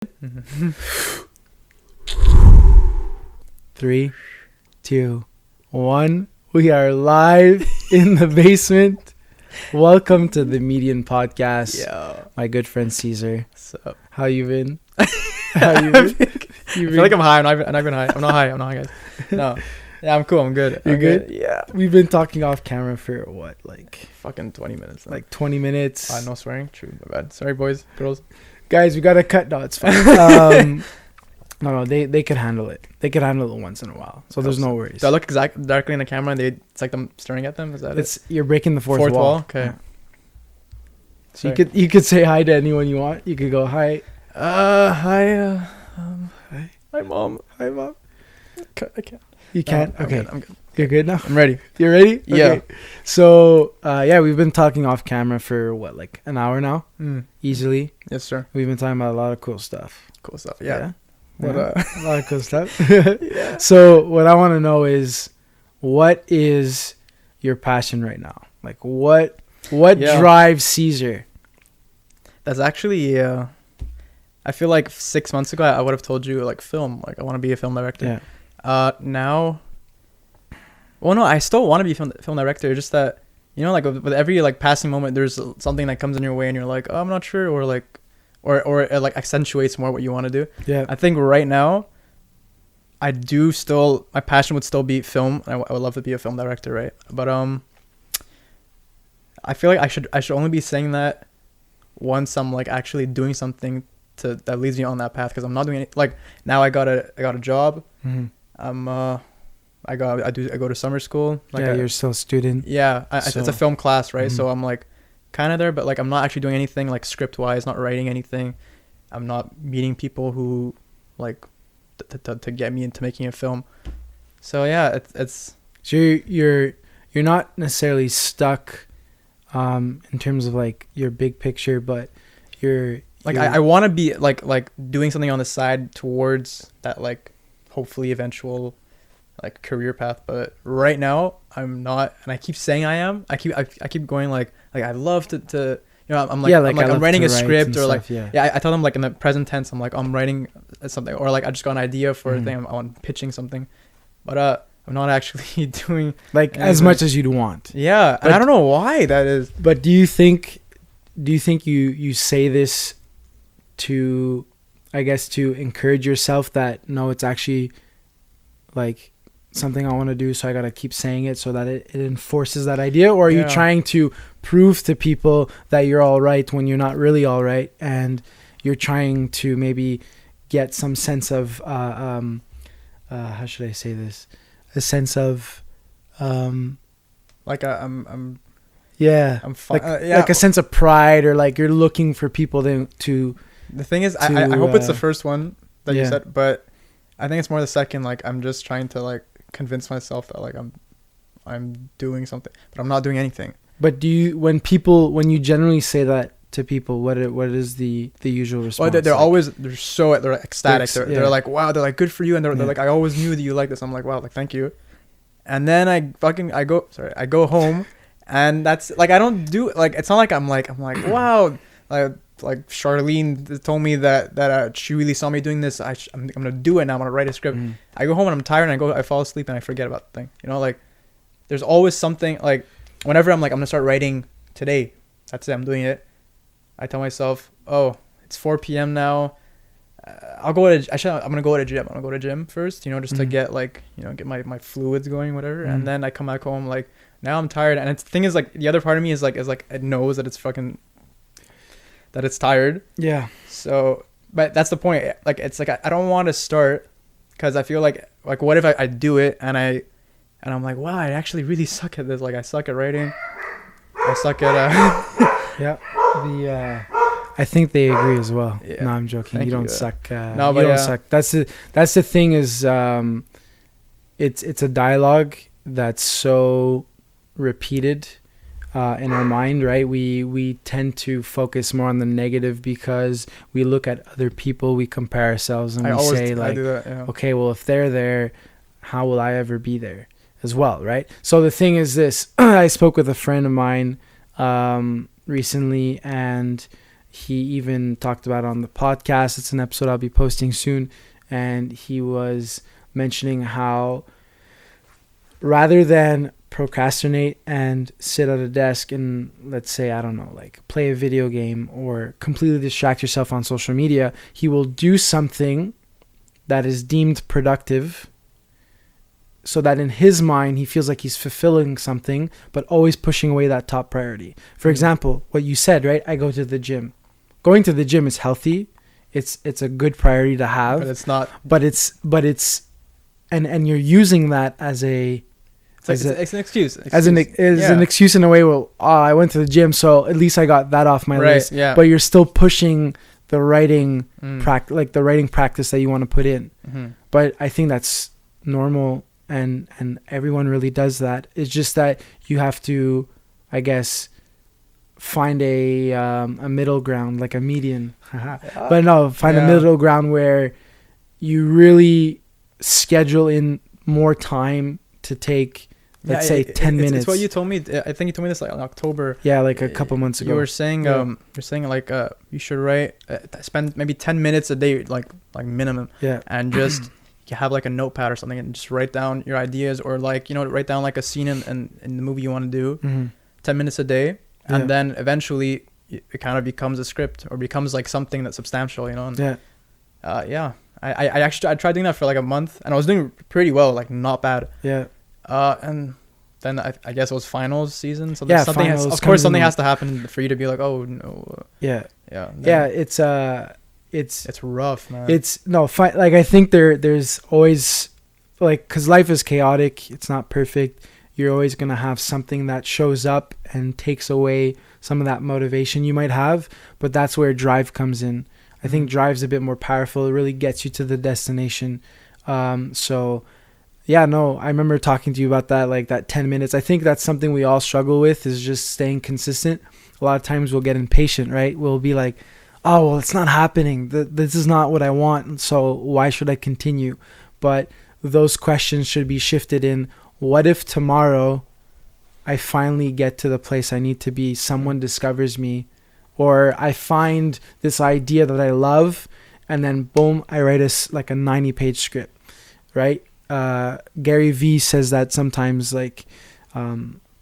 Mhm. 3, 2, 1. We are live in the basement. Welcome to the Median Podcast. Yeah. My good friend Cesar. What's up? How you been? How you been? I feel like I'm high. I'm not even high. I'm not high, guys. No. Yeah, I'm cool. I'm good. You're good? Yeah. We've been talking off camera for what, like Fucking 20 minutes. like 20 minutes. No swearing. True. My bad. Sorry, boys, girls. Guys, we gotta cut. No, it's fine. No, they could handle it. They could handle it once in a while. So there's no worries. Do I look directly in the camera and it's like I'm staring at them? Is that it? You're breaking the fourth wall. Okay. Yeah. So you could say hi to anyone you want. You could go hi. Hi. Hi. Hi, mom. Hi, mom. I can't. You can't. I'm Okay. good, I'm good. You're good now. I'm ready. You're ready? Yeah. Okay. So yeah, we've been talking off camera for what, like an hour now, easily. Yes, sir. We've been talking about a lot of cool stuff. Cool stuff. Yeah. What What, a lot of cool stuff. Yeah. So what I want to know is, what is your passion right now? Like what Yeah. drives Cesar? That's actually, I feel like 6 months ago, I would have told you, like, film. Like, I want to be a film director. Yeah. Now, well, no, I still want to be a film director. Just that, you know, like, with every, like, passing moment, there's something that comes in your way and you're like, oh, I'm not sure. Or, like, or it, like, accentuates more what you want to do. Yeah. I think right now, my passion would still be film. I would love to be a film director, right? But, I feel like I should only be saying that once I'm, like, actually doing something that leads me on that path, because I'm not doing any, like, now I got a job. Mm-hmm. I go to summer school. Like Yeah, you're still a student. Yeah, it's a film class, right? Mhm. So I'm like kind of there, but like I'm not actually doing anything like script wise, not writing anything. I'm not meeting people who like to get me into making a film. So yeah, it's So you're not necessarily stuck in terms of like your big picture, but you're like I want to be like doing something on the side towards that, like, hopefully eventual like career path. But right now I'm not, and I keep saying I am. I keep going like I love to you know, I'm like, yeah, I'm writing a write script, or and like stuff, yeah. I tell them, like, in the present tense, I'm like, I'm writing something, or like I just got an idea for a Mhm. thing, I'm pitching something, but I'm not actually doing like as anything. much as you'd want. Yeah, But- and I don't know why that is. But do you think you say this to, I guess, to encourage yourself that no, it's actually like something I want to do, so I gotta keep saying it so that it enforces that idea? Or are you Yeah. trying to prove to people that you're all right when you're not really all right, and you're trying to maybe get some sense of how should I say this, a sense of Like I'm yeah, fine. like Yeah. like a sense of pride, or like you're looking for people to The thing is, to, I hope it's the first one that you yeah. said, but I think it's more the second. Like, I'm just trying to like convince myself that like I'm doing something, but I'm not doing anything. But do you, when you generally say that to people, what is the usual response? Well, they're like? always they're ecstatic. Yeah. They're like, wow, they're like, good for you, and they're Yeah. like, I always knew that you like this. I'm like, wow, like, thank you. And then I go home, and that's like, I don't do, like, it's not like I'm like wow, like Charlene told me that she really saw me doing this. I'm gonna do it now. I'm gonna write a script. Mm. I go home and I'm tired, and I fall asleep and I forget about the thing. You know, like, there's always something, like, whenever I'm like, I'm gonna start writing today, that's it, I'm doing it. I tell myself, oh, it's 4 p.m. now. I'm gonna go to gym. I'm gonna go to gym first, you know, just to get, like, you know, get my fluids going, whatever. And then I come back home, like, now I'm tired. And the thing is, like, the other part of me is like it knows that it's tired. Yeah. So, but that's the point. Like, it's like I don't want to start, because I feel like what if I do it and I'm like, wow, I actually really suck at this. Like, I suck at writing. I suck at Yeah. I think they agree as well. Yeah. No, I'm joking. Thank You don't you. suck. No, you but don't yeah. suck. That's the thing is, it's a dialogue that's so repeated in our mind, right? We tend to focus more on the negative because we look at other people, we compare ourselves, and we say, I like, do that, yeah. okay, well, if they're there, how will I ever be there as well, right? So the thing is this, I spoke with a friend of mine recently, and He even talked about it on the podcast. It's an episode I'll be posting soon. And he was mentioning how rather than procrastinate and sit at a desk and, let's say, I don't know, like play a video game or completely distract yourself on social media, he will do something that is deemed productive, so that in his mind he feels like he's fulfilling something, but always pushing away that top priority. For example, what you said, right? I go to the gym. Going to the gym is healthy. It's a good priority to have. But it's not. But it's and you're using that as a It's an excuse. As an excuse in a way. Well, I went to the gym, so at least I got that off my list. Yeah. But you're still pushing the writing the writing practice that you want to put in. Mm-hmm. But I think that's normal, and everyone really does that. It's just that you have to, I guess, find a middle ground, like a median. But no, find a middle ground where you really schedule in more time to take, let's say, 10 minutes. It's what you told me. I think you told me this like in October. Yeah, like a couple months ago. You were saying, like you should write, spend maybe 10 minutes a day, like minimum. Yeah. And just you have like a notepad or something and just write down your ideas, or like, you know, write down like a scene in the movie you want to do. Mm-hmm. 10 minutes a day. And then eventually it kind of becomes a script, or becomes like something that's substantial, you know? And, I tried doing that for like a month, and I was doing pretty well, like not bad. Yeah. And then I guess it was finals season. So something has to happen for you to be like, oh no. Yeah. Yeah. Yeah. It's rough, man. Like I think there's always, like, cause life is chaotic. It's not perfect. You're always going to have something that shows up and takes away some of that motivation you might have. But that's where drive comes in. I think drive's a bit more powerful. It really gets you to the destination. So yeah, no, I remember talking to you about that, like that 10 minutes. I think that's something we all struggle with, is just staying consistent. A lot of times we'll get impatient, right? We'll be like, oh, well, it's not happening. This is not what I want. So why should I continue? But those questions should be shifted in. What if tomorrow I finally get to the place I need to be? Someone discovers me, or I find this idea that I love, and then boom, I write a 90-page script, right? Gary Vee says that sometimes, like,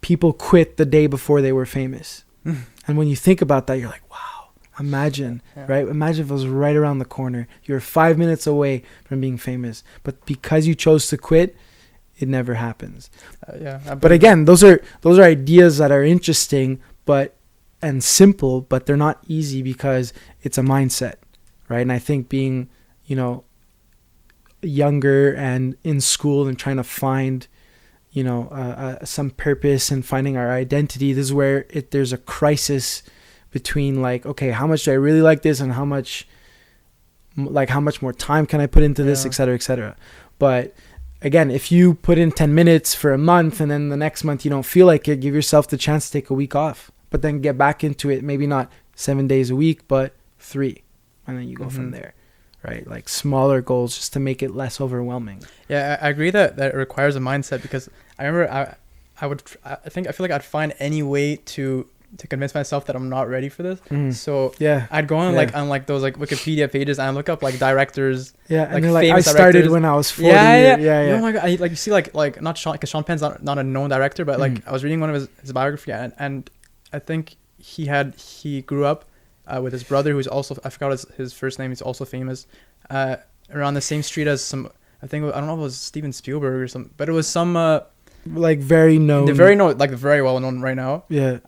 people quit the day before they were famous. And when you think about that, you're like, wow, imagine, right? Imagine if it was right around the corner. You're 5 minutes away from being famous, but because you chose to quit, it never happens. But again, those are ideas that are interesting, and simple, but they're not easy because it's a mindset, right? And I think being, you know, younger and in school and trying to find, you know, some purpose and finding our identity, this is where there's a crisis between, like, okay, how much do I really like this, and how much more time can I put into this, et cetera, et cetera. But again, if you put in 10 minutes for a month and then the next month you don't feel like it, give yourself the chance to take a week off, but then get back into it. Maybe not 7 days a week, but 3. And then you go from there, right? Like smaller goals, just to make it less overwhelming. Yeah, I agree that it requires a mindset, because I remember I feel like I'd find any way to convince myself that I'm not ready for this. So I'd go on like those like Wikipedia pages and look up like directors. Yeah, and like I started directors. When I was 40. Yeah. Oh my god, you see like not Sean, because Sean Penn's not a known director, but like I was reading one of his biography, and I think he grew up with his brother, who's also, I forgot his first name. He's also famous, around the same street as some. I don't know if it was Steven Spielberg or something, but it was some. Like very known. They're very known, like very well known right now. Yeah.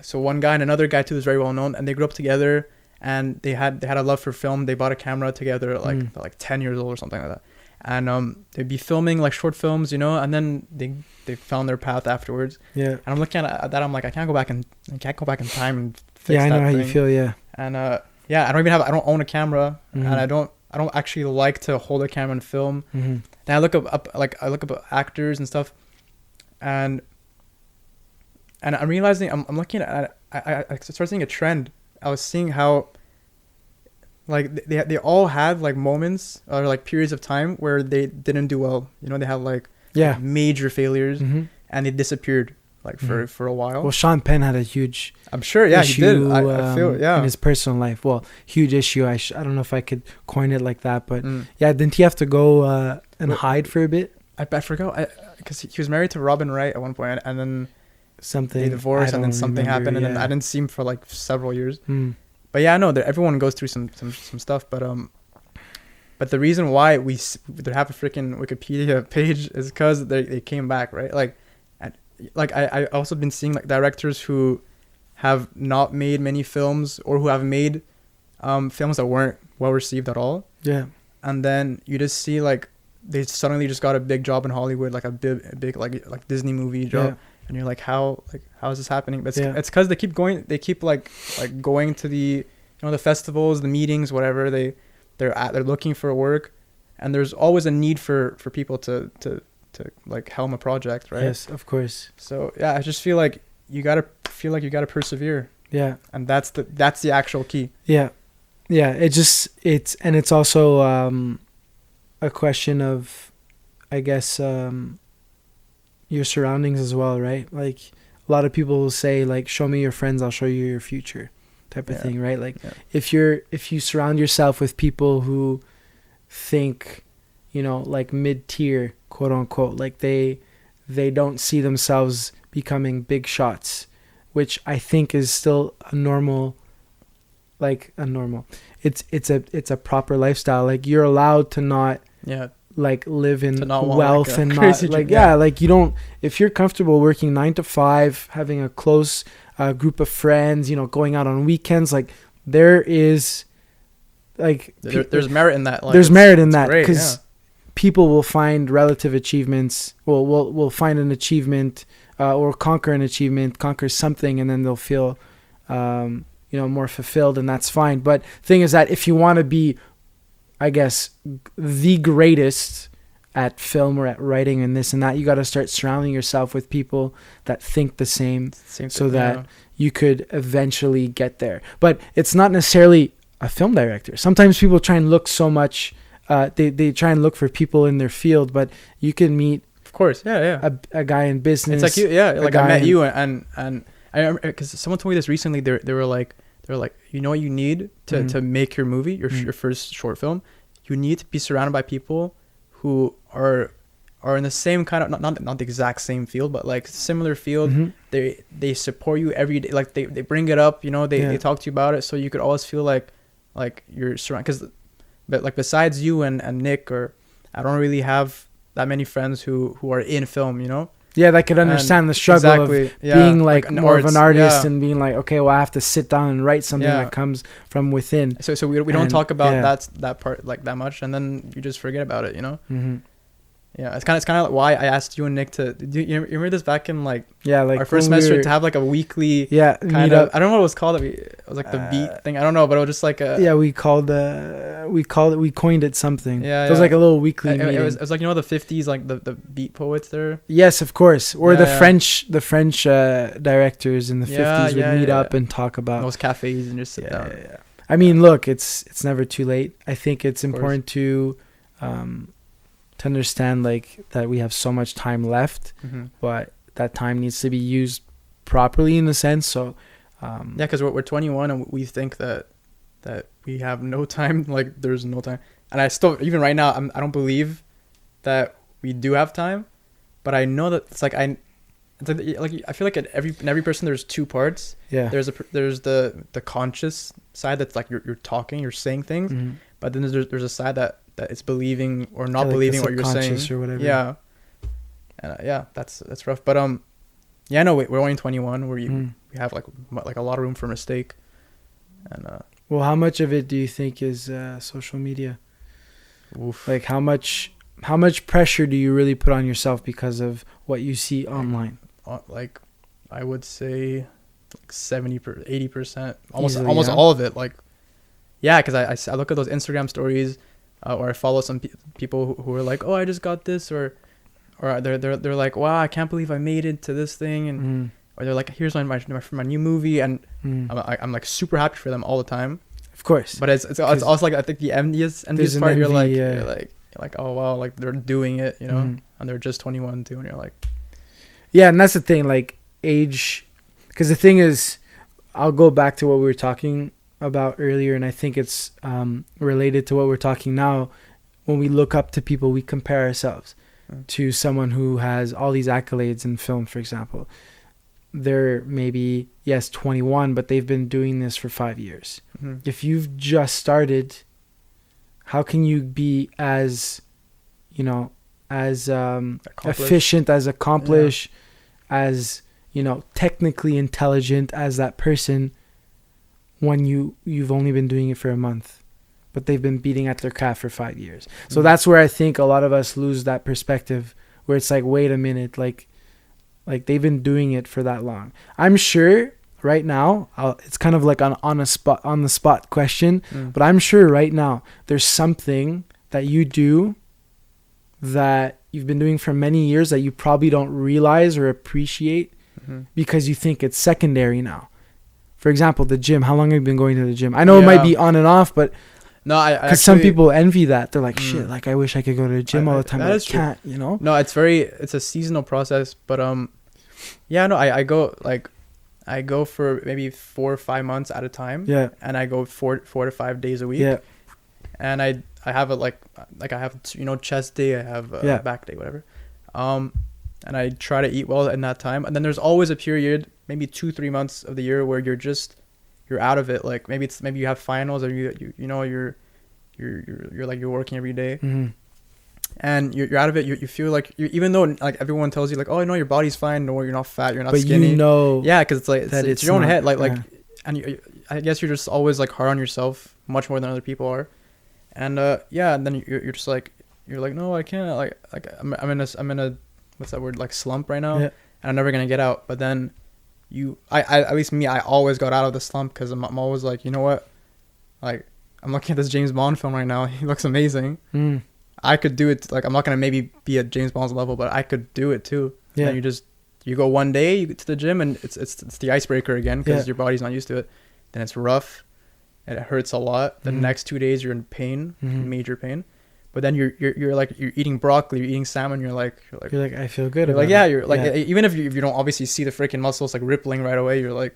So one guy and another guy too is very well known, and they grew up together, and they had a love for film. They bought a camera together at like 10 years old or something like that, and they'd be filming like short films, you know, and then they found their path afterwards. Yeah. And I'm looking at that, I'm like, I can't go back in time and fix I that know how thing. you feel. Yeah. And I don't own a camera, and I don't actually like to hold a camera and film. Then I look up actors and stuff. And I'm realizing I'm looking at I started seeing a trend. I was seeing how like they all had like moments or like periods of time where they didn't do well. You know, they had like major failures and they disappeared. like Mhm. for a while. Well, Sean Penn had a huge I'm sure, yeah, he did. issue I feel, yeah. in his personal life. Well, huge issue. I don't know if I could coin it like that, but Mm. yeah, didn't he have to go and Wait, hide for a bit? I forgot, because he was married to Robin Wright at one point, and then Something they divorced, I and then don't something remember, happened, and then yeah. I didn't see him for like several years. Mm. But yeah, I know that everyone goes through some stuff, but the reason why they have a freaking Wikipedia page is because they came back, right? Like, and, like I also been seeing like directors who have not made many films, or who have made films that weren't well received at all, Yeah. and then you just see like they suddenly just got a big job in Hollywood, like a big like Disney movie job, and you're like, how is this happening? But it's because they keep like going to the, the festivals, the meetings, whatever they're looking for work, and there's always a need for people to like helm a project, right? Yes, of course. So yeah, I just feel like you gotta persevere, Yeah. and that's the actual key. Yeah. Yeah. It's also a question of, I guess, your surroundings as well, right? Like, a lot of people will say, like, show me your friends, I'll show you your future, type of thing, right? Like, if you surround yourself with people who think, like mid-tier, quote unquote, like they don't see themselves becoming big shots, which I think is still a normal, it's a proper lifestyle. Like, you're allowed to not like live in wealth, and not like like, you don't, if you're comfortable working 9 to 5, having a close group of friends, going out on weekends, like, there is like there's merit in that. Like, there's merit in that, great, because people will find relative achievements, will find an achievement, or conquer an achievement, conquer something, and then they'll feel more fulfilled, and that's fine. But thing is that if you want to be, I guess, the greatest at film or at writing and this and that, you got to start surrounding yourself with people that think the same so that you could eventually get there. But it's not necessarily a film director. Sometimes people try and look so much, they try and look for people in their field, but you can meet, of course, a guy in business. It's like like I met you, and I remember, because someone told me this recently. They were like, you know what you need to make your movie, your first short film, you need to be surrounded by people who are in the same kind of, not the exact same field, but like similar field. They support you every day, like they bring it up, they talk to you about it, so you could always feel like you're surrounded. Because but like, besides you and Nick, or I don't really have that many friends who are in film, that could understand the struggle of being like more of an artist, and being like, okay, well, I have to sit down and write something that comes from within. So we don't talk about that part like that much, and then you just forget about it, Yeah, it's kind of like why I asked you and Nick to do. You remember this back in like our first semester, to have like a weekly kind of, I don't know what it was called. It was like the beat thing. I don't know, but it was just like a we coined it something. It was like a little weekly meeting. It was like, the 50s, like the beat poets there. Yes, of course. Or the French directors in the 50s would meet up and talk about those cafes and just sit down. I mean, look, it's never too late. I think it's important to understand like that we have so much time left, but that time needs to be used properly, in a sense. So because we're 21 and we think that we have no time. Like, there's no time, and I still, even right now, I don't believe that we do have time, but I know that it's like I feel like in every person there's two parts. There's the conscious side that's like you're talking, you're saying things, but then there's a side that it's believing or not believing what you're saying, or whatever. And that's rough. But no, we're only 21, where we have like a lot of room for mistake. And well, how much of it do you think is social media? Oof. Like, how much pressure do you really put on yourself because of what you see online? Like, I would say like 80%, almost Easily, all of it. Like, because I look at those Instagram stories, or I follow some people who are like, oh, I just got this, or they're like, wow, I can't believe I made it to this thing, and or they're like, here's my new movie, and I'm like super happy for them all the time. Of course, but it's also like, I think the envious part. You're like, oh wow, like they're doing it, and they're just 21 too, and you're like, and that's the thing. Like, age, because the thing is, I'll go back to what we were talking about earlier, and I think it's related to what we're talking now. When we look up to people, we compare ourselves to someone who has all these accolades in film, for example. They're maybe, yes, 21, but they've been doing this for 5 years. Mhm. If you've just started, how can you be as, you know, as efficient, as accomplished, as, you know, technically intelligent as that person when you've only been doing it for a month, but they've been beating at their craft for 5 years. So that's where I think a lot of us lose that perspective, where it's like, wait a minute, like they've been doing it for that long. I'm sure right now, it's kind of like on the spot question, but I'm sure right now there's something that you do that you've been doing for many years that you probably don't realize or appreciate because you think it's secondary now. For example, the gym. How long have you been going to the gym? I know it might be on and off, but no, because some people envy that. They're like, shit, like I wish I could go to the gym all the time, but I can't, you know? No, it's a seasonal process, but yeah, no, I go for maybe 4 or 5 months at a time. Yeah. And I go 4 to 5 days a week. Yeah. And I have it like I have, you know, chest day, I have back day, whatever. And I try to eat well in that time. And then there's always a period, maybe 2-3 months of the year where you're out of it. Like maybe you have finals, or you're like you're working every day. Mm-hmm. And you're out of it. You feel like even though like everyone tells you like, oh no, your body's fine, no, you're not fat, you're not skinny. But you know, yeah, because it's like it's your own head, like yeah. and I guess you're just always like hard on yourself much more than other people are. And yeah, and then you're just like no, I can't, like I'm in a what's that word, like slump right now, and I'm never gonna get out. But then I at least me, I always got out of the slump because I'm always like, you know what, like I'm looking at this James Bond film right now, he looks amazing. I could do it. Like I'm not gonna maybe be at James Bond's level, but I could do it too. Yeah. And then you go one day, you get to the gym, and it's the icebreaker again because your body's not used to it. Then it's rough, and it hurts a lot. The next 2 days you're in pain, major pain. But then you're eating broccoli, you're eating salmon, you're like I feel good. You're like, yeah, you're like, even if you don't obviously see the freaking muscles like rippling right away, you're like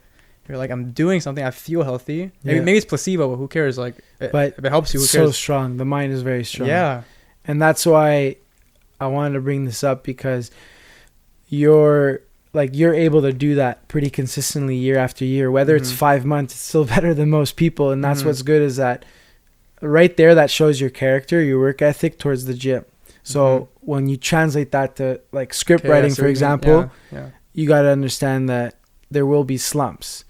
I'm doing something. I feel healthy. Maybe it's placebo, but who cares? Like, but if it helps you, who cares? So strong. The mind is very strong. Yeah. And that's why I wanted to bring this up, because you're able to do that pretty consistently year after year. Whether it's 5 months, it's still better than most people. And that's what's good, is that right there, that shows your character, your work ethic towards the gym. So when you translate that to like script writing, for example, you got to understand that there will be slumps.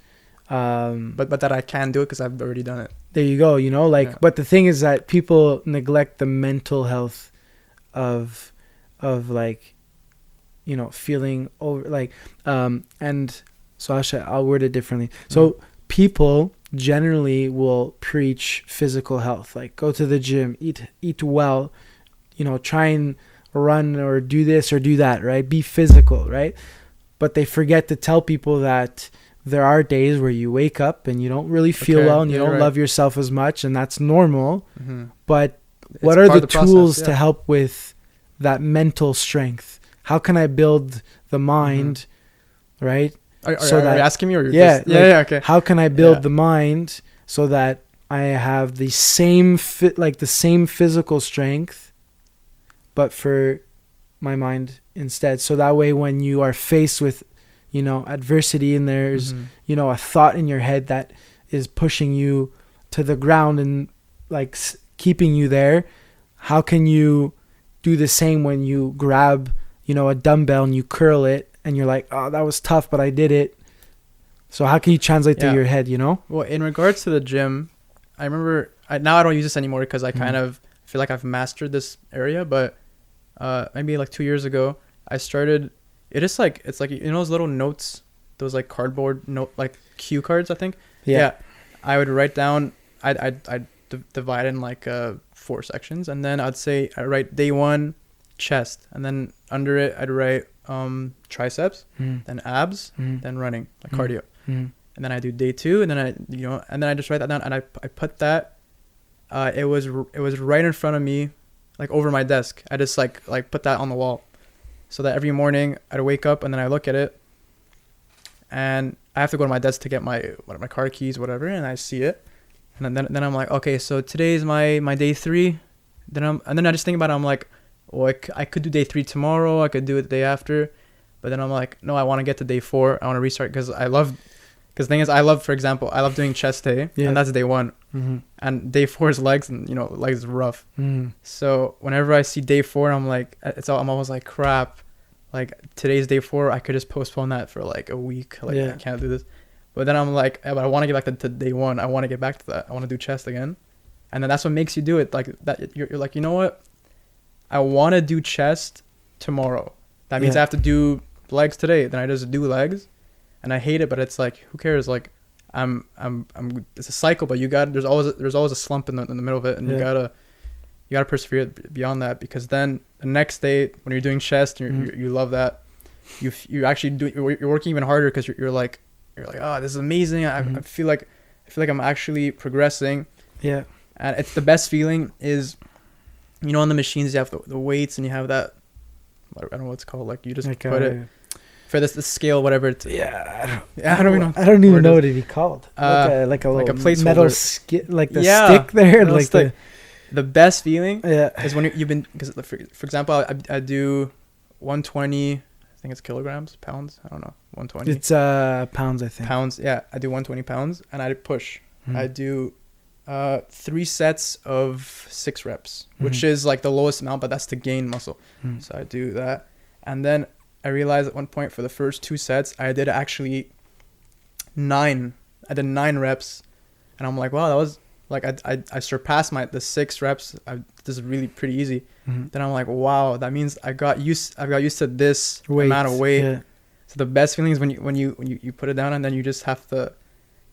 But that I can do it because I've already done it. There you go, you know, like, but the thing is that people neglect the mental health of like, you know, feeling over, like, and so I'll word it differently. So people generally will preach physical health, like go to the gym, eat well, you know, try and run or do this or do that, right? Be physical, right? But they forget to tell people that there are days where you wake up and you don't really feel well, and you don't love yourself as much, and that's normal. But what are the tools to help with that mental strength? How can I build the mind, right? Are you asking me, or you're just, okay. How can I build the mind so that I have the same the same physical strength, but for my mind instead? So that way, when you are faced with, you know, adversity, and there's, you know, a thought in your head that is pushing you to the ground and like keeping you there, how can you do the same when you grab, you know, a dumbbell and you curl it and you're like, oh, that was tough, but I did it. So how can you translate through your head, you know? Well, in regards to the gym, I remember, now I don't use this anymore because I kind of feel like I've mastered this area, but maybe like 2 years ago, I started, it's like, you know, those little notes, those like cardboard note, like cue cards, I think. Yeah. I would write down, I'd divide in like 4 sections, and then I'd say I write day 1 chest, and then under it I'd write triceps, then abs, then running, like cardio, and then I do day 2, and then I just write that down, and I put that. It was right in front of me, like over my desk. I just like put that on the wall, so that every morning I'd wake up and then I look at it, and I have to go to my desk to get my car keys, whatever, and I see it, and then I'm like, okay, so today's my day 3. And then I just think about it. I'm like, well, I could do day 3 tomorrow. I could do it the day after, but then I'm like, no, I want to get to day 4. I want to restart because the thing is, for example, I love doing chest day, and that's day 1. Mm-hmm. And day 4 is legs, and legs is rough. Mm-hmm. So whenever I see day 4, I'm like, I'm always like, crap. Like today's day 4, I could just postpone that for like a week. Like I can't do this. But then I'm like, but I want to get back to day 1. I want to get back to that. I want to do chest again. And then that's what makes you do it. Like that, you're like, you know what? I want to do chest tomorrow. That means I have to do legs today. Then I just do legs, and I hate it. But it's like, who cares? Like, it's a cycle. But there's always a slump in the middle of it, and you gotta persevere beyond that, because then the next day when you're doing chest, and you love that, you actually you're working even harder because you're like, oh, this is amazing. I feel like I'm actually progressing. Yeah. And it's the best feeling is, on the machines you have the weights, and you have that, I don't know what it's called, like you just put it for the scale, whatever. I don't even know what it'd be called. Like a placeholder. Metal like the stick there. Like the best feeling is when you've been, because for example, I do 120. I think it's kilograms, pounds. I don't know. 120. It's pounds, I think. Pounds. Yeah, I do 120 pounds, and I push. I do 3 sets of 6 reps, which is like the lowest amount, but that's to gain muscle. So I do that, and then I realized at one point for the first 2 sets I did actually 9. I did 9 reps, and I'm like, wow, that was like I surpassed the 6 reps. This is really pretty easy. Then I'm like, wow, that means I got used to this amount of weight. Yeah. So the best feeling is when you put it down, and then you just have to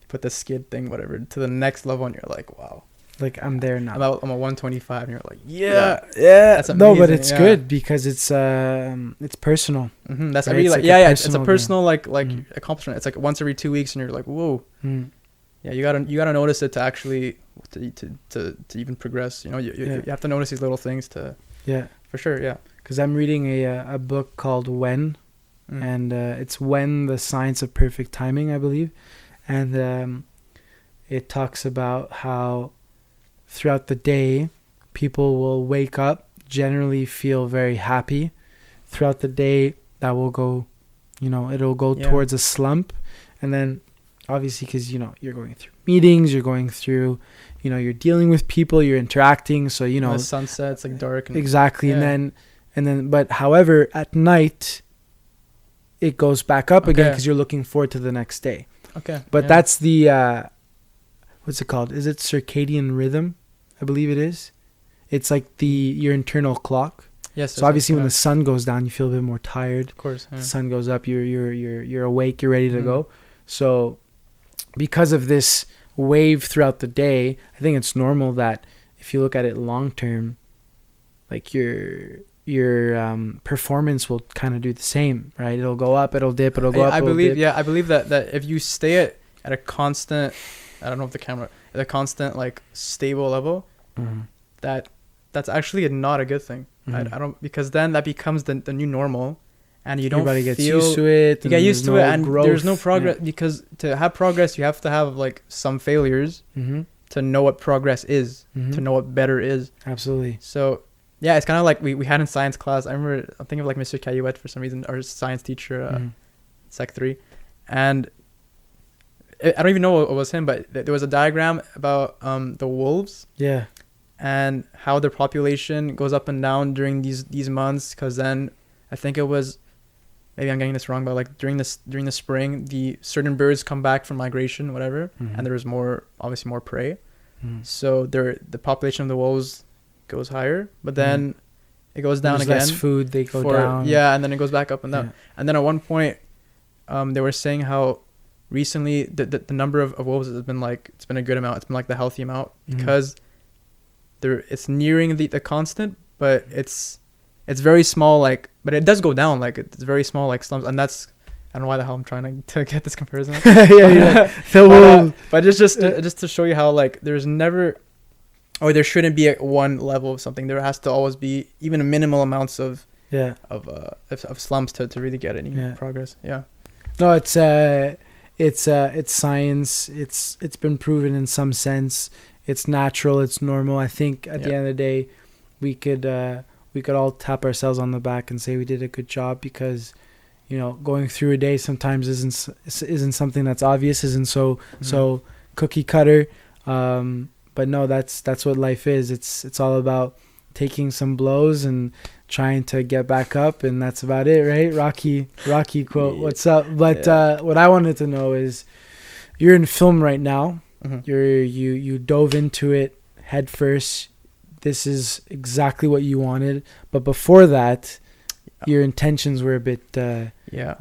put the skid thing, whatever, to the next level, and you're like, wow, like I'm there now. I'm a 125, and you're like, yeah. That's amazing. No, but it's good because it's personal. That's right? Really like it's a personal like accomplishment. It's like once every 2 weeks, and you're like, whoa. Yeah, you gotta notice it to actually to even progress. You have to notice these little things to. Yeah, for sure. Yeah, because I'm reading a book called When, and it's When, the Science of Perfect Timing, I believe. And it talks about how throughout the day, people will wake up, generally feel very happy. Throughout the day, that will go, it'll go towards a slump. And then obviously, because, you're going through meetings, you're going through, you're dealing with people, you're interacting. So, the sunset, it's like dark. Exactly. Yeah. And then, but however, at night, it goes back up again because you're looking forward to the next day. Okay. But that's the, what's it called? Is it circadian rhythm? I believe it is. It's like your internal clock. Yes. So obviously when the sun goes down, you feel a bit more tired. Of course. Yeah. The sun goes up, you're awake, you're ready to go. So because of this wave throughout the day, I think it's normal that if you look at it long term, like your performance will kind of do the same, right? It'll go up, it'll dip, it'll go up. I believe that if you stay at a constant, I don't know if at a constant like stable level, that's actually not a good thing. I don't, because then that becomes the new normal, and you don't. Everybody gets used to it. You get used to it, and there's no progress because to have progress, you have to have like some failures to know what progress is, to know what better is. Absolutely. So. Yeah, it's kind of like we had in science class. I'm thinking of like Mr. Cayuet for some reason, our science teacher, Sec 3. And I don't even know what was him, but there was a diagram about the wolves. Yeah. And how their population goes up and down during these months. Because then I think it was, maybe I'm getting this wrong, but like during the spring, the certain birds come back from migration, whatever. And there was obviously more prey. So the population of the wolves goes higher, but then it goes down again. Less food, they go down. Yeah, and then it goes back up and down. And then at one point, they were saying how recently the number of wolves has been like, it's been a good amount. It's been like the healthy amount because it's nearing the constant, but it's very small. Like, but it does go down. Like it's very small, like slumps, and that's. I don't know why the hell I'm trying to get this comparison. But just to show you how like there's never. Or there shouldn't be one level of something. There has to always be even minimal amounts of slumps to really get any progress. Yeah. No, it's science. It's been proven in some sense. It's natural. It's normal. I think at the end of the day, we could all tap ourselves on the back and say we did a good job, because, you know, going through a day sometimes isn't something that's obvious, isn't so cookie cutter. But no, that's what life is. It's all about taking some blows and trying to get back up, and that's about it, right? Rocky quote. Yeah. What's up? But what I wanted to know is, you're in film right now. You dove into it head first. This is exactly what you wanted. But before that, your intentions were a bit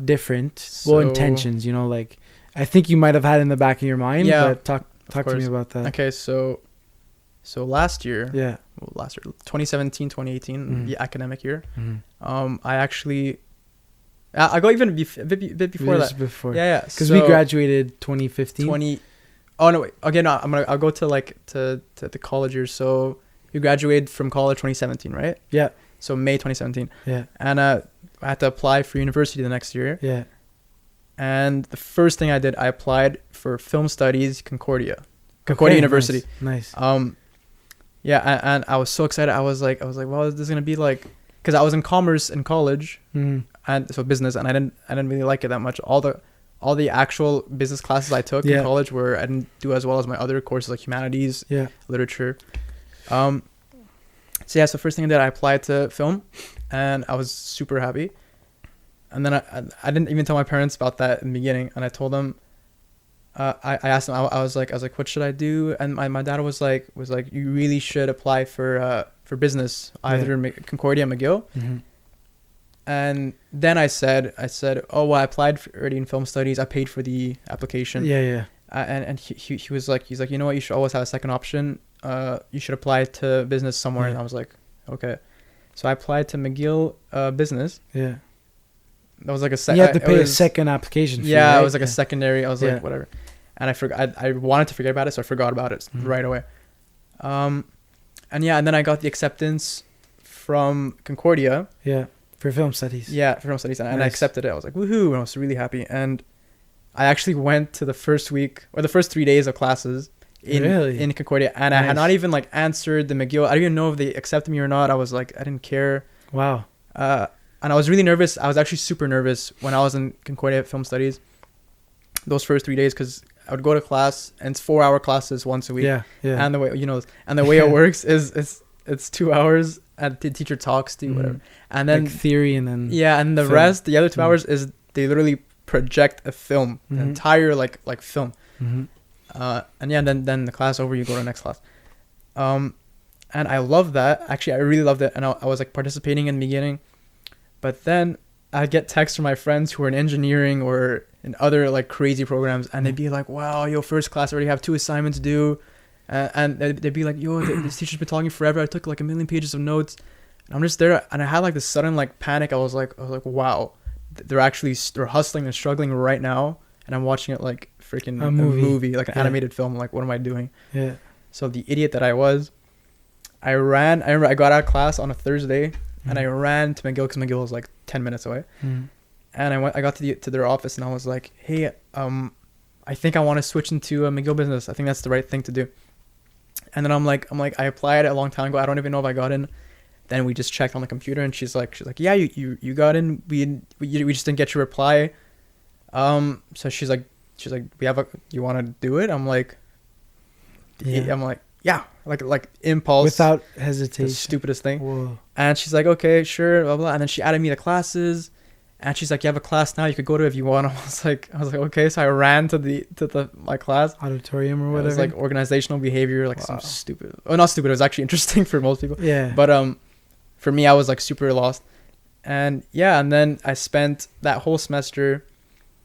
different. So, intentions, you know, like, I think you might have had in the back of your mind. Yeah, But talk to me about that. Okay, so last year, Yeah. 2017, 2018, the academic year, Mm-hmm. I actually, I go even a bit before that. Before. Yeah. Because we graduated 2015. Oh no, wait. Okay, no, I'll go to the college years. So you graduated from college 2017, right? Yeah. So May 2017. Yeah. And I had to apply for university the next year. Yeah. And the first thing I did, I applied for film studies, Concordia University. Nice. Yeah, and I was so excited. I was like, well, this is gonna be like, because I was in commerce in college, Mm-hmm. and so business, and I didn't really like it that much. All the actual business classes I took in college I didn't do as well as my other courses, like humanities, literature. So first thing I did, I applied to film, and I was super happy. And then I didn't even tell my parents about that in the beginning, and I told them. I asked them. I was like, what should I do? And my dad was like, you really should apply for business, either Concordia or McGill. Mm-hmm. And then I said, oh well, I applied already in film studies. I paid for the application. Yeah. And he was like, you know what? You should always have a second option. You should apply to business somewhere. Yeah. And I was like, okay. So I applied to McGill business. Yeah. That was like You had to pay a second application fee. Yeah, right? it was like a secondary. I was like, whatever. And I forgot. I wanted to forget about it, so I forgot about it right away. And then I got the acceptance from Concordia. Yeah, for film studies. Yeah, for film studies, and Nice. I accepted it. I was like, woohoo! And I was really happy. And I actually went to the first week or the first 3 days of classes in Concordia, and I had not even like answered the McGill. I didn't even know if they accepted me or not. I was like, I didn't care. Wow. And I was really nervous. I was actually super nervous when I was in Concordia Film Studies those first 3 days, because I would go to class, and it's 4-hour classes once a week. Yeah. And the way it works is it's 2 hours, and the teacher talks to you, whatever, and then like theory, and then and the film. rest, the other 2 hours is they literally project a film, the entire like film. Mm-hmm. And then the class over, you go to the next class. And I love that. Actually, I really loved it, and I was like participating in the beginning. But then I get texts from my friends who are in engineering or in other like crazy programs, and they'd be like, wow, yo, first class, I already have 2 assignments due. And they'd be like, yo, this teacher's been talking forever. I took like 1 million pages of notes. And I'm just there, and I had like this sudden like panic. I was like, wow, they're hustling and struggling right now. And I'm watching it like freaking a movie, like an animated film. Like, what am I doing? Yeah. So the idiot that I was, I remember I got out of class on a Thursday. And I ran to McGill, because McGill was like 10 minutes away. And I got to their office, and I was like, hey, I think I want to switch into a McGill business. I think that's the right thing to do. And then I'm like, I applied a long time ago. I don't even know if I got in. Then we just checked on the computer, and she's like, yeah, you got in. We just didn't get your reply. So she's like, you want to do it? I'm like, yeah, like impulse, without hesitation, the stupidest thing. Whoa. And And she's like, okay, sure, blah blah. And then she added me to classes, and she's like, you have a class now, you could go to it if you want. I was like, okay. So I ran to my class, auditorium or whatever. It was like organizational behavior, like some stupid. Oh, not stupid. It was actually interesting for most people. Yeah. But for me, I was like super lost, and and then I spent that whole semester.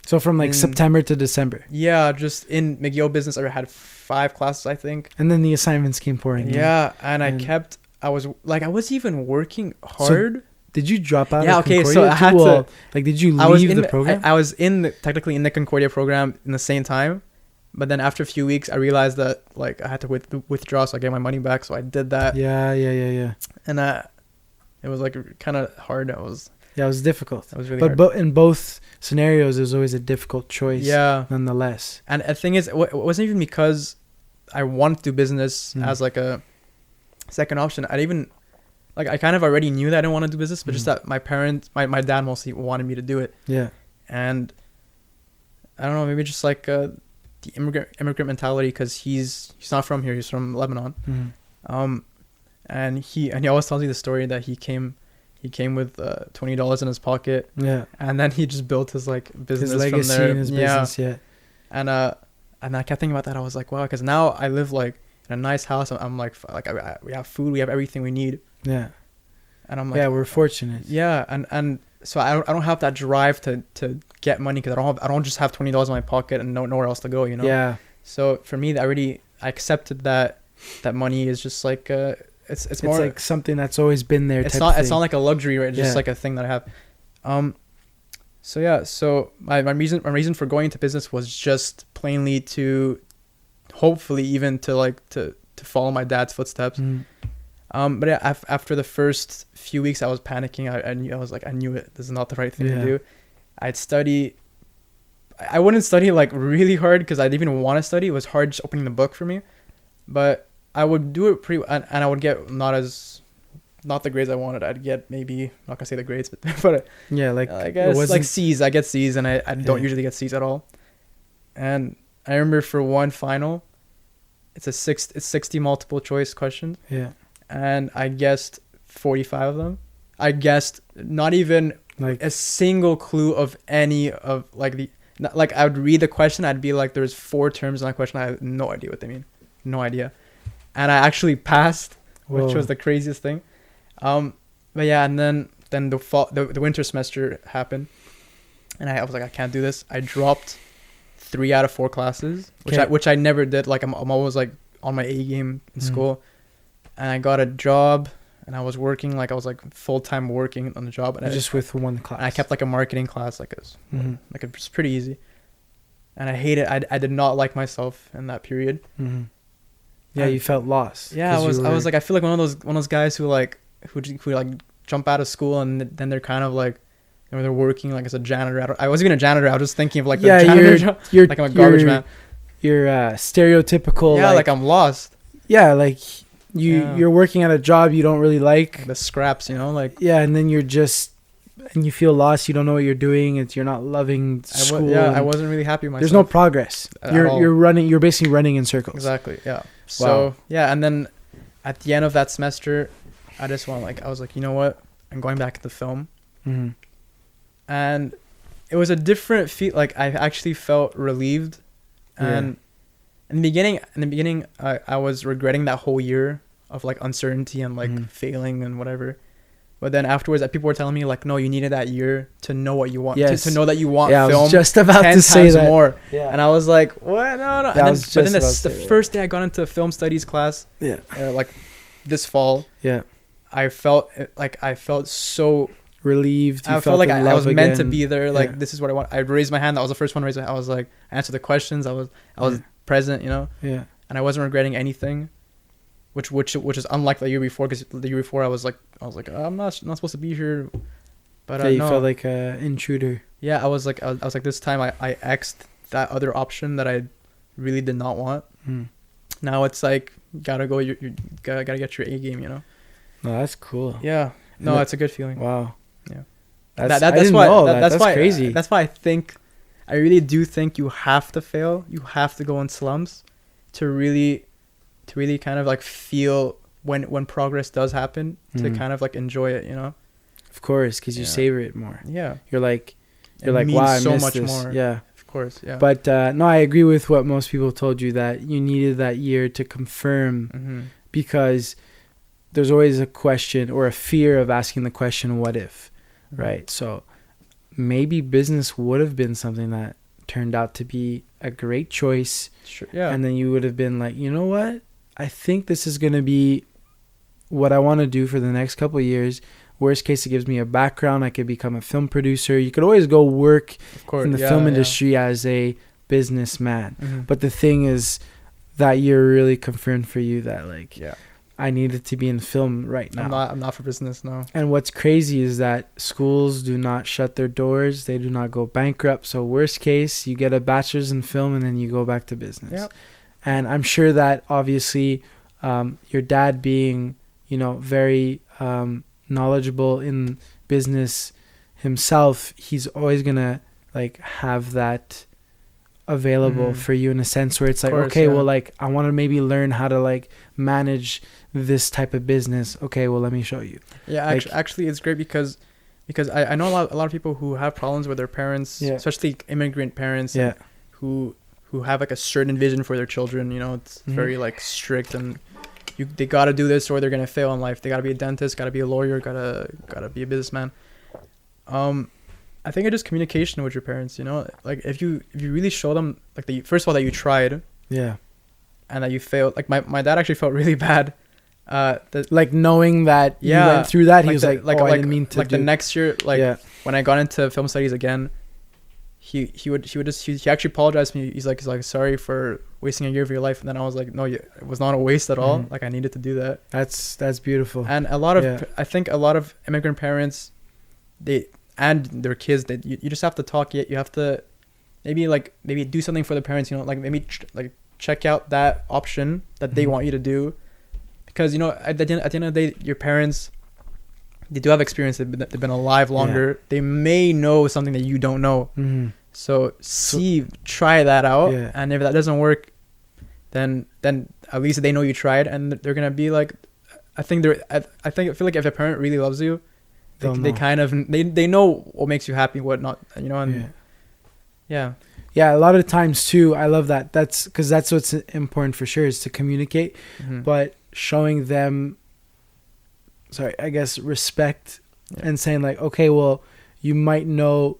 So from like September to December. Yeah, just in McGill business, I had 5 classes, I think. And then the assignments came pouring. Yeah, and I was even working hard. So did you drop out? Yeah, of okay, Concordia so I had to. Like, did you leave the program? I was technically in the Concordia program in the same time, but then after a few weeks, I realized that like I had to withdraw, so I get my money back. So I did that. Yeah. And it was like kind of hard. Yeah, it was difficult. That was really But hard. in both scenarios, it was always a difficult choice. Yeah. Nonetheless. And the thing is, it wasn't even because I wanted to do business as like a second option. I kind of already knew that I didn't want to do business, but just that my parents, my dad mostly wanted me to do it. Yeah. And I don't know, maybe just like the immigrant mentality, because he's not from here. He's from Lebanon. And he always tells me the story that he came with $20 in his pocket. Yeah. And then he just built his like business His legacy from there. and his business. Yeah. And I kept thinking about that. I was like, wow, because now I live like in a nice house. I'm like we have food, we have everything we need. Yeah. And I'm like, yeah, we're fortunate. Yeah, and so I don't have that drive to get money, because I don't just have $20 in my pocket and nowhere else to go, you know. Yeah. So for me, I accepted that money is just like it's more like something that's always been there. It's not like a luxury, right? It's just like a thing that I have. So yeah, so my reason for going into business was just plainly to hopefully even to follow my dad's footsteps. But yeah, after the first few weeks, I was panicking. I knew it. This is not the right thing to do. I'd study. I wouldn't study like really hard, because I didn't even want to study. It was hard just opening the book for me. But I would do it and I would get not the grades I wanted. I'd get maybe, not gonna say the grades, but yeah, like I guess like C's. I get C's, and I don't usually get C's at all. And I remember for one final, it's 60 multiple choice questions. Yeah. And I guessed 45 of them. I guessed not even like a single clue of any of like I would read the question. I'd be like, there's 4 terms in that question. I have no idea what they mean. No idea. And I actually passed, which was the craziest thing. But yeah, and then the winter semester happened, and I was like, I can't do this. I dropped 3 out of 4 classes, which I never did. Like I'm always like on my A game in school. And I got a job, and I was working, like I was like full-time working on the job. And just with one class. And I kept like a marketing class, like it was pretty easy. And I hated it. I did not like myself in that period. Yeah, you felt lost. Yeah, I was like, I feel like one of those guys who jump out of school, and then they're kind of like, you know, they're working like as a janitor. I wasn't even a janitor. I was just thinking of like the janitor job. Like I'm a garbage man. You're stereotypical. Yeah, like I'm lost. Yeah, like you're working at a job you don't really like. The scraps, you know, like. Yeah, and then you feel lost. You don't know what you're doing. You're not loving school. I wasn't really happy with myself. There's no progress. You're basically running in circles. Exactly. Yeah. So yeah, and then at the end of that semester, I was like, you know what? I'm going back to film. And it was a different feel. Like I actually felt relieved. And in the beginning, I was regretting that whole year of like uncertainty and like failing and whatever. But then afterwards, people were telling me like, no, you needed that year to know what you want, to know that you want film. I was just about 10 to say that. More. Yeah. And I was like, what? No. Yeah, but then the first day I got into film studies class, like this fall, I felt so relieved. I felt like I was meant to be there. Like this is what I want. I raised my hand. I was the first one to raise my hand. I was like, I answered the questions. I was present, you know. Yeah. And I wasn't regretting anything, which is unlike the year before, because the year before I was like I'm not supposed to be here. But you felt like an intruder. Yeah, I was like this time I X'd that other option that I really did not want. Now it's like you gotta go. You gotta get your A game, you know. No, that's cool. Yeah. No, it's a good feeling. Wow. Yeah. That's why crazy. That's why I really do think you have to fail. You have to go in slums to really kind of like feel when progress does happen, to kind of like enjoy it, you know. Of course, because you savor it more. Yeah. You're like, wow, I so missed much this. more. Yeah. Of course. Yeah. But no, I agree with what most people told you, that you needed that year to confirm, because there's always a question or a fear of asking the question, what if, right? So maybe business would have been something that turned out to be a great choice. Sure. Yeah. And then you would have been like, you know what? I think this is going to be what I want to do for the next couple of years. Worst case, it gives me a background. I could become a film producer. You could always go work in the film industry as a businessman. But the thing is, that year really confirmed for you that, like, I needed to be in film right now. I'm not for business, no. And what's crazy is that schools do not shut their doors. They do not go bankrupt. So worst case, you get a bachelor's in film and then you go back to business. Yep. And I'm sure that obviously your dad being, very knowledgeable in business himself, he's always going to like have that available for you in a sense where it's like, course, okay, yeah. well, like I want to maybe learn how to like manage this type of business. Okay, well, let me show you. Yeah, Like- actually, it's great because I know a lot of people who have problems with their parents, Yeah. especially immigrant parents, Yeah. who have like a certain vision for their children. It's Mhm. very like strict, and they gotta do this or they're gonna fail in life. They gotta be a dentist, gotta be a lawyer, gotta be a businessman. I think it's just communication with your parents. Like if you really show them like first of all that you tried Yeah. and that you failed. Like my dad actually felt really bad. That Like knowing that you Yeah. went through that, he was like, I didn't mean to like do. the next year, like Yeah. when I got into film studies again, he actually apologized to me. He's like sorry for wasting a year of your life, and then I was like, no, it was not a waste at all. Mhm. Like I needed to do that. That's beautiful. And a lot of Yeah. I think a lot of immigrant parents, and their kids, that you just have to talk. You have to maybe do something for the parents. Like maybe check out that option that they Mhm. want you to do, because at the end of the day, your parents, they do have experience. They've been alive longer. They may know something that you don't know. Mhm. So try that out, Yeah. and if that doesn't work, then at least they know you tried, and they're gonna be like, I feel like if a parent really loves you, they know. kind of they know what makes you happy, what not, and Yeah. yeah. Yeah, a lot of times too, I love that. That's because that's what's important for sure, is to communicate, Mhm. but showing them, I guess respect, Yeah. and saying like, okay, well, you might know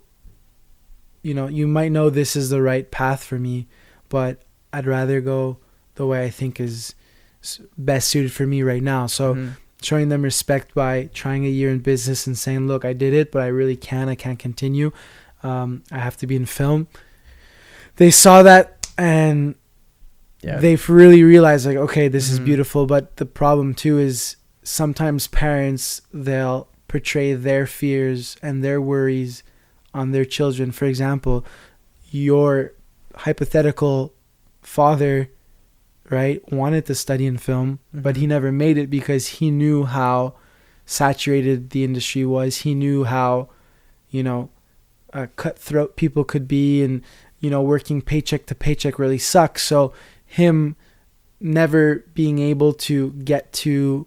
this is the right path for me, but I'd rather go the way I think is best suited for me right now. So Mhm. showing them respect by trying a year in business and saying, look, I did it, but I can't continue. I have to be in film. They saw that, and Yeah. they've really realized like, okay, this is Mhm. beautiful. But the problem too is sometimes parents, they'll portray their fears and their worries on their children. For example, your hypothetical father, right, wanted to study in film, but he Mhm. never made it because he knew how saturated the industry was. He knew how, cutthroat people could be, and, working paycheck to paycheck really sucks. So him never being able to get to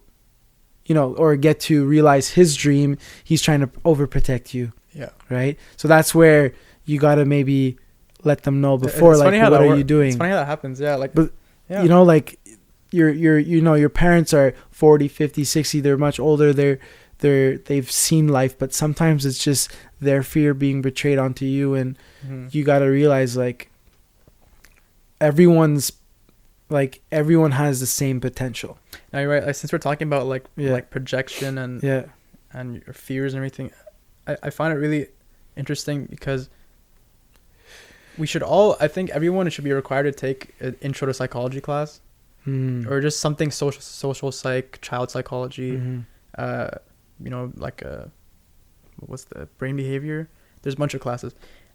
realize his dream, he's trying to overprotect you. Yeah. Right. So that's where you got to maybe let them know before, It's like, funny how what that are wor- you doing? It's funny how that happens. Yeah. Like, But, yeah. like your parents are 40, 50, 60. They're much older. They've seen life, but sometimes it's just their fear being betrayed onto you. And Mhm. you got to realize like everyone has the same potential. Now you're right. Like, since we're talking about like projection and Yeah. and your fears and everything, I find it really interesting because I think everyone should be required to take an intro to psychology class, or just something social psych, child psychology, what's the brain behavior? There's a bunch of classes,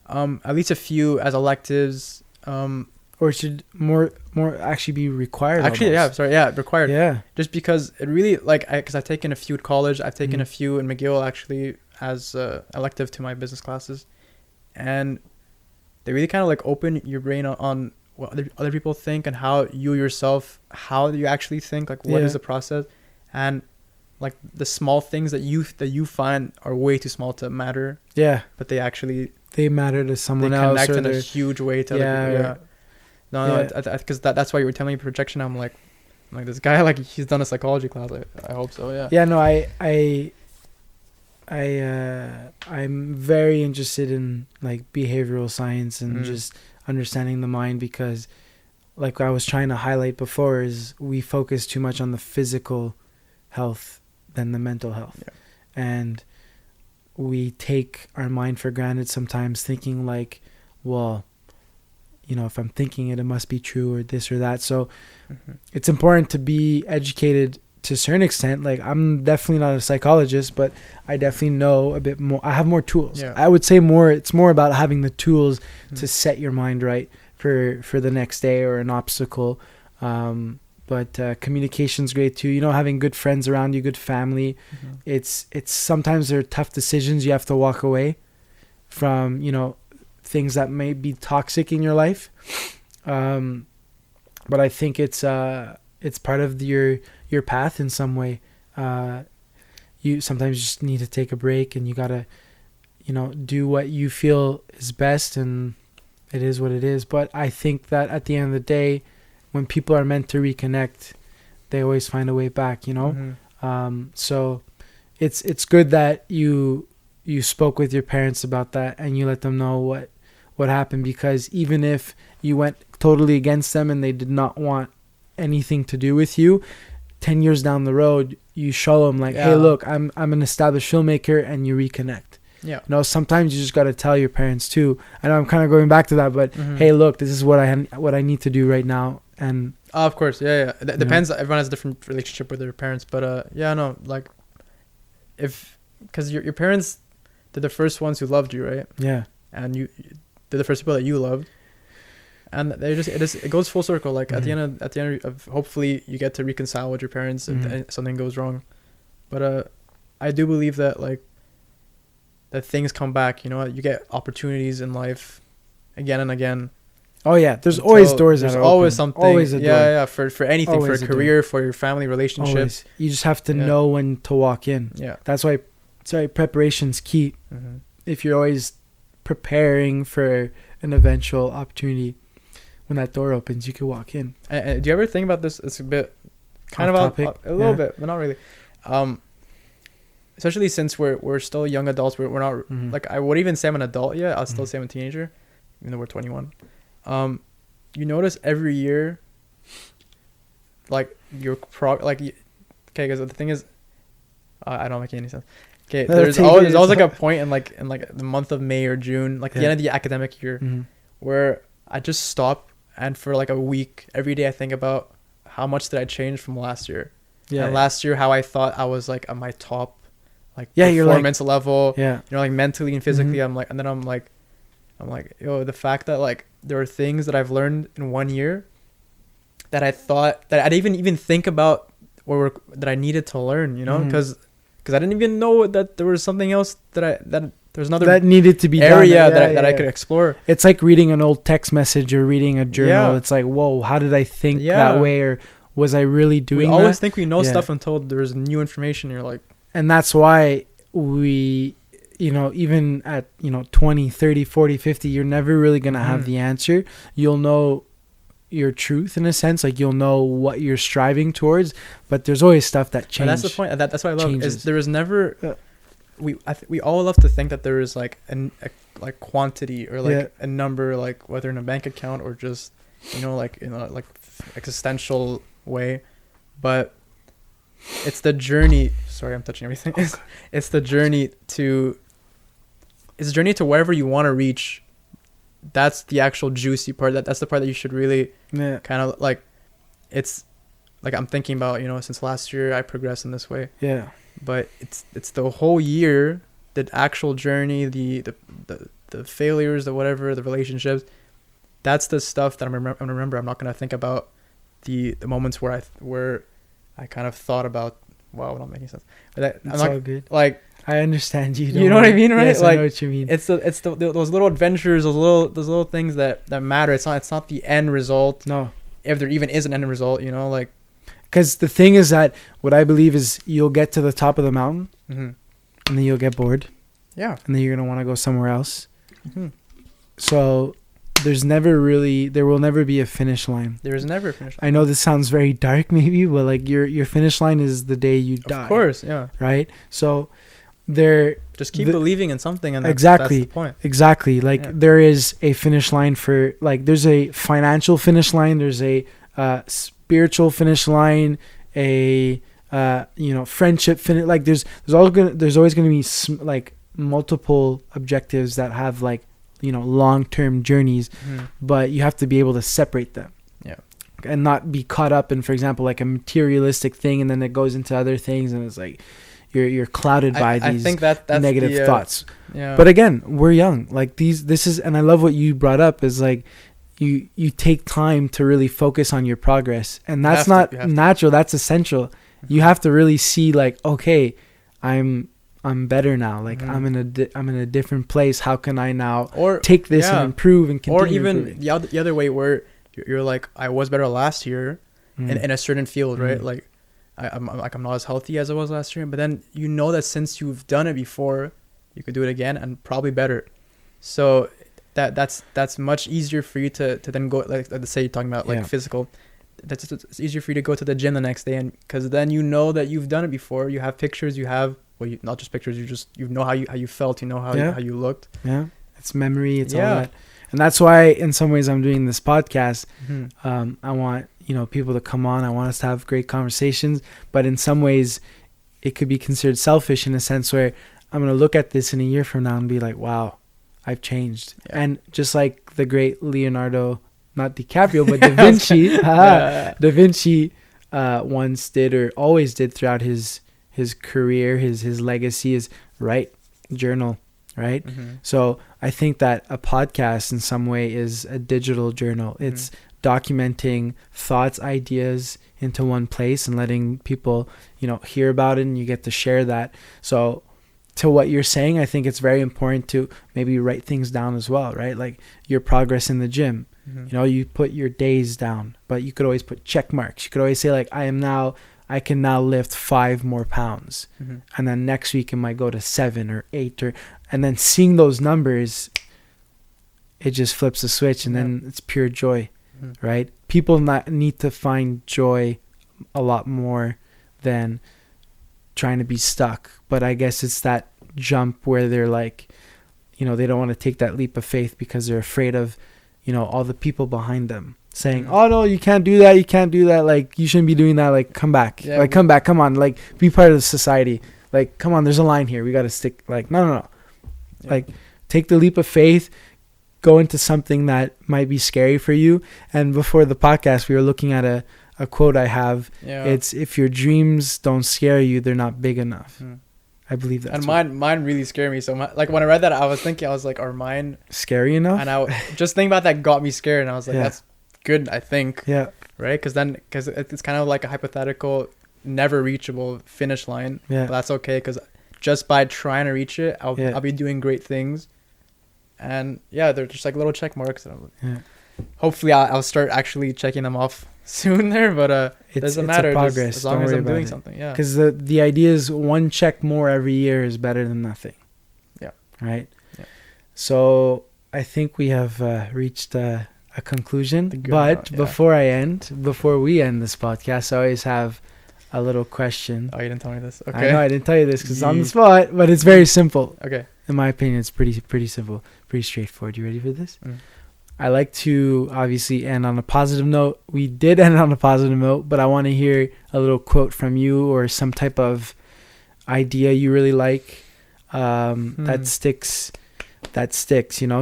at least a few as electives, or it should more actually be required. actually, almost. required. Yeah. Just because it really because I've taken a few at college, I've taken a few in McGill actually as elective to my business classes, and they really kind of like open your brain on what other people think and how you yourself, how you actually think, like what is the process, and like the small things that you find are way too small to matter. Yeah. But they matter to someone they else. connect in a huge way to other people. Yeah. No, because that's why you were telling me projection. I'm like this guy, like he's done a psychology class. I hope so. Yeah. Yeah. No, I'm very interested in like behavioral science and just understanding the mind, because like I was trying to highlight before, is we focus too much on the physical health than the mental health. Yeah. And we take our mind for granted sometimes, thinking like, well, if I'm thinking it, it must be true, or this or that. So it's important to be educated to a certain extent, like I'm definitely not a psychologist, but I definitely know a bit more. I have more tools. Yeah. I would say more. It's more about having the tools Mm-hmm. to set your mind right for the next day or an obstacle. But communication's great too. Having good friends around you, good family. Mm-hmm. It's sometimes there are tough decisions you have to walk away from. Things that may be toxic in your life. But I think it's part of your path in some way. You sometimes just need to take a break, and you gotta, do what you feel is best, and it is what it is. But I think that at the end of the day, when people are meant to reconnect, they always find a way back. Mm-hmm. So it's good that you spoke with your parents about that, and you let them know what happened, because even if you went totally against them and they did not want anything to do with you, 10 years down the road, you show them like, hey, look, I'm an established filmmaker, and you reconnect. Yeah. Sometimes you just got to tell your parents too. I know I'm kind of going back to that, but Mm-hmm. hey, look, this is what I need to do right now. And Of course, yeah. It depends. Everyone has a different relationship with their parents, but like, because your parents, they're the first ones who loved you, right? yeah, And they're the first people that you loved, and it goes full circle. Like at the end of hopefully you get to reconcile with your parents if something goes wrong, but I do believe that that things come back. You get opportunities in life again and again. oh yeah, there's always doors that There's are always open. Something. Always a door. Yeah. For anything, Always for a a career, for your family relationship. Always. You just have to Yeah. know when to walk in. Yeah. That's why preparation's key. Mm-hmm. If you're always preparing for an eventual opportunity, when that door opens, you can walk in. And do you ever think about this? It's a bit kind Off of topic, a little yeah. bit, but not really. Especially since we're still young adults. We're not Mhm. like, I would even say I'm an adult yet. I'll still Mhm. say I'm a teenager, even though we're 21. You notice every year, like okay, because the thing is, I don't make any sense. Okay, there's always like a point in the month of May or June, like the Yeah. end of the academic year, Mhm. where I just stop, and for like a week, every day I think about how much did I change from last year. Yeah. And last year, how I thought I was like at my top, like Yeah, you're like- performance level. Yeah. Like mentally and physically, Mhm. I'm like, yo, the fact that like there are things that I've learned in 1 year that I thought that I didn't even think about that I needed to learn, Mhm. because I didn't even know that there was something else that there's another that needed to be area done. that I could explore. It's like reading an old text message or reading a journal. Yeah. It's like, whoa, how did I think Yeah. that way? Or was I really doing We always that? think we know Yeah. stuff until there's new information. You're like, And that's why we, even at, 20, 30, 40, 50, you're never really going to have Mhm. the answer. You'll know your truth in a sense. Like you'll know what you're striving towards, but there's always stuff that and changes. that's the point. That's what I love changes. is there is never. Yeah. We all love to think that there is like like quantity or like Yeah. a number, like whether in a bank account or just like in a like existential way, but it's the journey. Sorry, I'm touching everything. It's the journey to. It's the journey to wherever you want to reach. That's the actual juicy part. That's the part that you should really Yeah. kind of like. It's like I'm thinking about since last year I progressed in this way. Yeah. But it's the whole year, the actual journey, the failures, the whatever, the relationships. That's the stuff that I'm remember. I'm not gonna think about the moments where I kind of thought about, wow, not making sense. But It's all good. like I understand you. You know what I mean, right? Yes, Like, I know what you mean. it's those little adventures, those little things that matter. It's not the end result. No. If there even is an end result, like. Because the thing is that what I believe is you'll get to the top of the mountain Mm-hmm. and then you'll get bored Yeah. and then you're going to want to go somewhere else. Mm-hmm. So there will never be a finish line. There is never a finish. I know this sounds very dark maybe, but like your finish line is the day you die. Of course, yeah. Right? So there Just keep believing in something, and that's the point. Exactly. Like Yeah. there is a finish line for like there's a financial finish line, there's a spiritual finish line, a friendship finish. Like there's always gonna be like multiple objectives that have like long-term journeys, Mhm. but you have to be able to separate them. Yeah. and not be caught up in, for example, like a materialistic thing, and then it goes into other things, and it's like you're clouded by these I think that's negative thoughts. Yeah. But again, we're young. Like this is, and I love what you brought up is like you take time to really focus on your progress, and that's not natural. That's essential. You have to really see like, okay, I'm better now. Like I'm in a different place. How can I now take this and improve and continue? Or even improving? the other way where you're like, I was better last year in a certain field, right? Like I'm not as healthy as I was last year, but then you know that since you've done it before, you could do it again and probably better. So that's much easier for you to then go, like let's say you're talking about like physical. It's easier for you to go to the gym the next day, and because then you know that you've done it before. You have pictures. You have not just pictures. You know how you felt. You know how you looked. Yeah, it's memory. It's all that, and that's why in some ways I'm doing this podcast. I want people to come on. I want us to have great conversations, but in some ways, it could be considered selfish in a sense where I'm gonna look at this in a year from now and be like, wow, I've changed. Yeah. And just like the great Leonardo. Not DiCaprio, but Da Vinci. Da Vinci once did, or always did throughout his career, his legacy is write, journal, right? So I think that a podcast in some way is a digital journal. It's documenting thoughts, ideas into one place and letting people, hear about it, and you get to share that. So to what you're saying, I think it's very important to maybe write things down as well, right? Like your progress in the gym. You put your days down, but you could always put check marks. You could always say like, I can now lift 5 more pounds. And then next week it might go to 7 or 8 and then seeing those numbers, it just flips the switch, and then it's pure joy, right? People need to find joy a lot more than trying to be stuck. But I guess it's that jump where they're like, they don't want to take that leap of faith because they're afraid of all the people behind them saying, oh no, you can't do that. You can't do that. Like, you shouldn't be doing that. Like, come back. Yeah, come back. Come on. Like, be part of the society. Like, come on, there's a line here. We got to stick. Like, no. Yeah. Like, take the leap of faith, go into something that might be scary for you. And before the podcast, we were looking at a quote I have. Yeah. It's, if your dreams don't scare you, they're not big enough. I believe that. And mine really scared me. So like when I read that, I was like, are mine scary enough? And just thinking about that got me scared. And I was like, that's good, I think. Yeah. Right? Because it's kind of like a hypothetical, never reachable finish line. Yeah. But that's okay, because just by trying to reach it, I'll be doing great things. And they're just like little check marks. And hopefully I'll start actually checking them off soon there, but it doesn't matter. Progress. As long as I'm doing something. Yeah. Because the idea is one check more every year is better than nothing. Yeah. Right. Yeah. So I think we have reached a conclusion. But before we end this podcast, I always have a little question. Oh, you didn't tell me this. Okay. I know I didn't tell you this because it's on the spot, but it's very simple. Okay. In my opinion, it's pretty simple, pretty straightforward. You ready for this? I like to obviously end on a positive note. We did end on a positive note, but I want to hear a little quote from you or some type of idea you really like that sticks.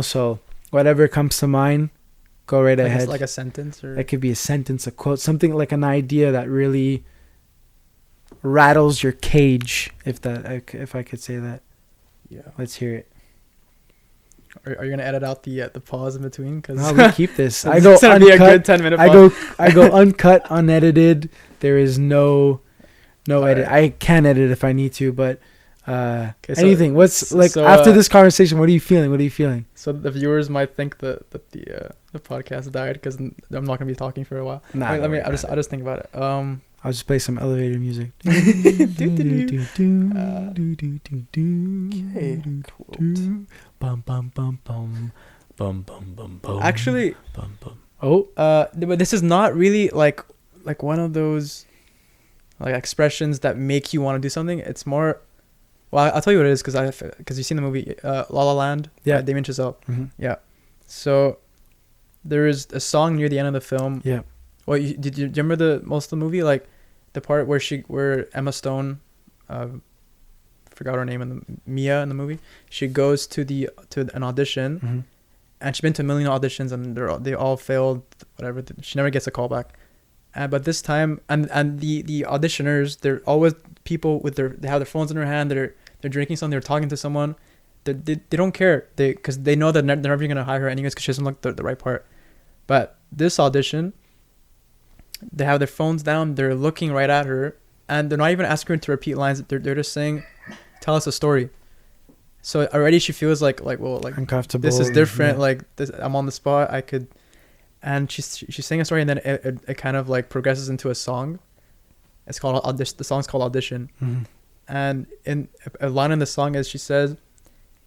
So whatever comes to mind, go right ahead. Like a sentence, or it could be a sentence, a quote, something like an idea that really rattles your cage, if I could say that. Yeah. Let's hear it. Are you gonna edit out the pause in between? Because no, we keep this. I go uncut. Be a good 10-minute pause. I go uncut, unedited. There is no edit. Right. I can edit if I need to, but anything. What's like after this conversation? What are you feeling? So the viewers might think that the podcast died because I'm not gonna be talking for a while. Nah, I'll just think about it. I'll just play some elevator music. Actually, but this is not really like one of those like expressions that make you want to do something. It's more, well, I'll tell you what it is, because you've seen the movie La La Land. Yeah, Damien Chazelle. Yeah. So there is a song near the end of the film. Yeah. Well, do you remember the most of the movie, like the part where Emma Stone, forgot her name, Mia in the movie, she goes to an audition, and she's been to a million auditions and they all failed, whatever. She never gets a call back, But this time, and the auditioners, they're always people with they have their phones in their hand. They're drinking something. They're talking to someone. They don't care. Because they know that they're never gonna hire her anyways because she doesn't look the right part. But this audition, they have their phones down. They're looking right at her, and they're not even asking her to repeat lines. They're just saying, "Tell us a story." So already she feels like uncomfortable. This is different. Yeah. Like this, I'm on the spot. I could, and she's saying a story, and then it kind of like progresses into a song. It's called Audition. The song's called Audition, Mm-hmm. and in a line in the song is she says,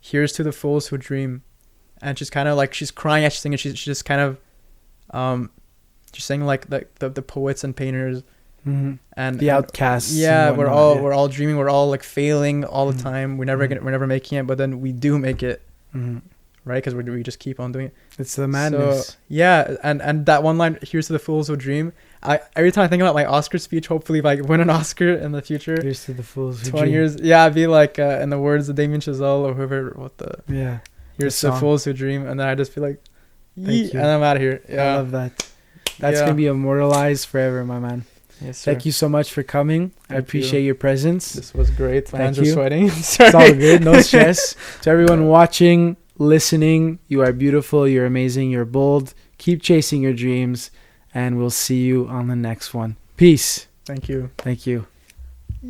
"Here's to the fools who dream," and she's kind of like she's crying as she's singing. She's just kind of, she's saying like the poets and painters. Mm-hmm. And the outcasts. Yeah, and we're whatnot, all dreaming. We're all like failing all the Mhm. time. We're never making it, but then we do make it, Mhm. right? Because we just keep on doing it. It's the madness. So, yeah, and that one line, "Here's to the fools who dream." Every time I think about my Oscar speech, hopefully if I win an Oscar in the future, Here's to the fools who 20 dream. years, yeah, I'd be like in the words of Damien Chazelle or whoever, Yeah. "Here's The to the song. fools who dream," and then I just be like, Thank you. and I'm out of here. I Yeah, love that. That's Yeah. gonna be immortalized forever, my man. yes, sir. Thank you so much for coming. I Thank appreciate you. your presence. This was great. My Thank hands are you. sweating. Sorry. It's all good. No stress. To everyone watching, listening, you are beautiful. You're amazing. You're bold. Keep chasing your dreams, and we'll see you on the next one. Peace. Thank you. Thank you.